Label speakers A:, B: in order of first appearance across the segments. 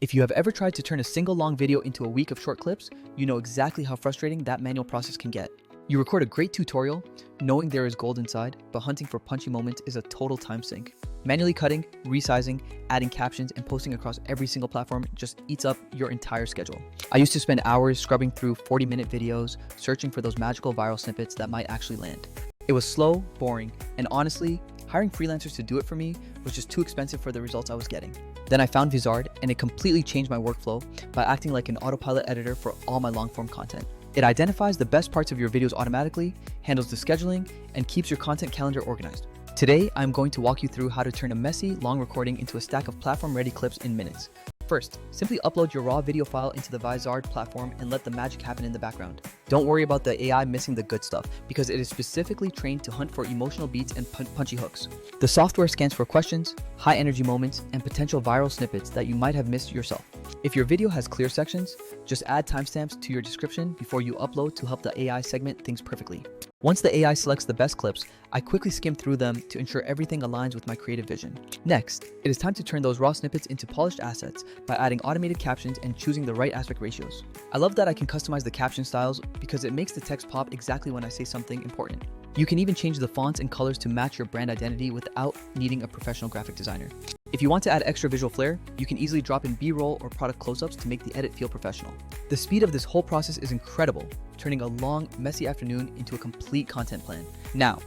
A: If you have ever tried to turn a single long video into a week of short clips, you know exactly how frustrating that manual process can get. You record a great tutorial, knowing there is gold inside, but hunting for punchy moments is a total time sink. Manually cutting, resizing, adding captions, and posting across every single platform just eats up your entire schedule. I used to spend hours scrubbing through 40-minute videos, searching for those magical viral snippets that might actually land. It was slow, boring, and honestly, hiring freelancers to do it for me was just too expensive for the results I was getting. Then I found Vizard, and it completely changed my workflow by acting like an autopilot editor for all my long-form content. It identifies the best parts of your videos automatically, handles the scheduling, and keeps your content calendar organized. Today, I'm going to walk you through how to turn a messy, long recording into a stack of platform-ready clips in minutes. First, simply upload your raw video file into the Vizard platform and let the magic happen in the background. Don't worry about the AI missing the good stuff, because it is specifically trained to hunt for emotional beats and punchy hooks. The software scans for questions, high-energy moments, and potential viral snippets that you might have missed yourself. If your video has clear sections, just add timestamps to your description before you upload to help the AI segment things perfectly. Once the AI selects the best clips, I quickly skim through them to ensure everything aligns with my creative vision. Next, it is time to turn those raw snippets into polished assets by adding automated captions and choosing the right aspect ratios. I love that I can customize the caption styles because it makes the text pop exactly when I say something important. You can even change the fonts and colors to match your brand identity without needing a professional graphic designer. If you want to add extra visual flair, you can easily drop in B-roll or product close-ups to make the edit feel professional. The speed of this whole process is incredible, turning a long, messy afternoon into a complete content plan. Now,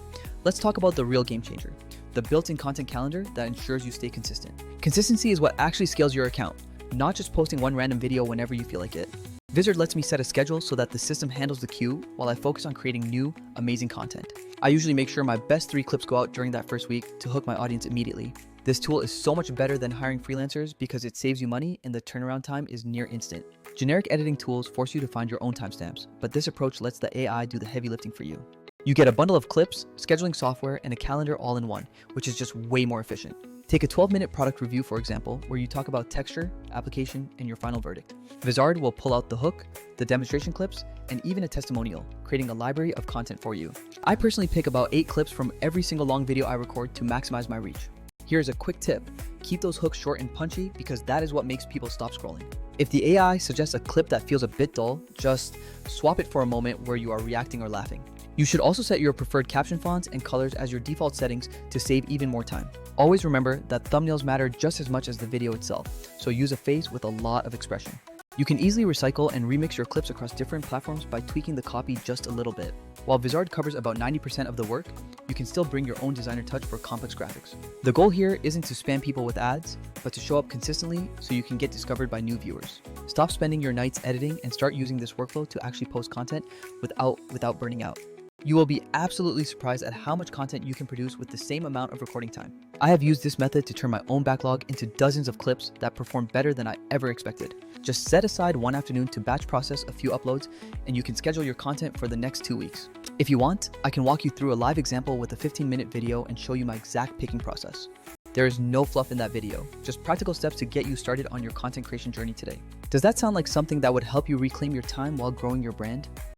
A: let's talk about the real game changer, the built-in content calendar that ensures you stay consistent. Consistency is what actually scales your account, not just posting one random video whenever you feel like it. Vizard lets me set a schedule so that the system handles the queue while I focus on creating new, amazing content. I usually make sure my best 3 clips go out during that first week to hook my audience immediately. This tool is so much better than hiring freelancers because it saves you money and the turnaround time is near instant. Generic editing tools force you to find your own timestamps, but this approach lets the AI do the heavy lifting for you. You get a bundle of clips, scheduling software, and a calendar all in one, which is just way more efficient. Take a 12-minute product review, for example, where you talk about texture, application, and your final verdict. Vizard will pull out the hook, the demonstration clips, and even a testimonial, creating a library of content for you. I personally pick about 8 clips from every single long video I record to maximize my reach. Here's a quick tip. Keep those hooks short and punchy because that is what makes people stop scrolling. If the AI suggests a clip that feels a bit dull, just swap it for a moment where you are reacting or laughing. You should also set your preferred caption fonts and colors as your default settings to save even more time. Always remember that thumbnails matter just as much as the video itself, so use a face with a lot of expression. You can easily recycle and remix your clips across different platforms by tweaking the copy just a little bit. While Vizard covers about 90% of the work, you can still bring your own designer touch for complex graphics. The goal here isn't to spam people with ads, but to show up consistently so you can get discovered by new viewers. Stop spending your nights editing and start using this workflow to actually post content without burning out. You will be absolutely surprised at how much content you can produce with the same amount of recording time. I have used this method to turn my own backlog into dozens of clips that perform better than I ever expected. Just set aside one afternoon to batch process a few uploads, and you can schedule your content for the next 2 weeks. If you want, I can walk you through a live example with a 15-minute video and show you my exact picking process. There is no fluff in that video, just practical steps to get you started on your content creation journey today. Does that sound like something that would help you reclaim your time while growing your brand?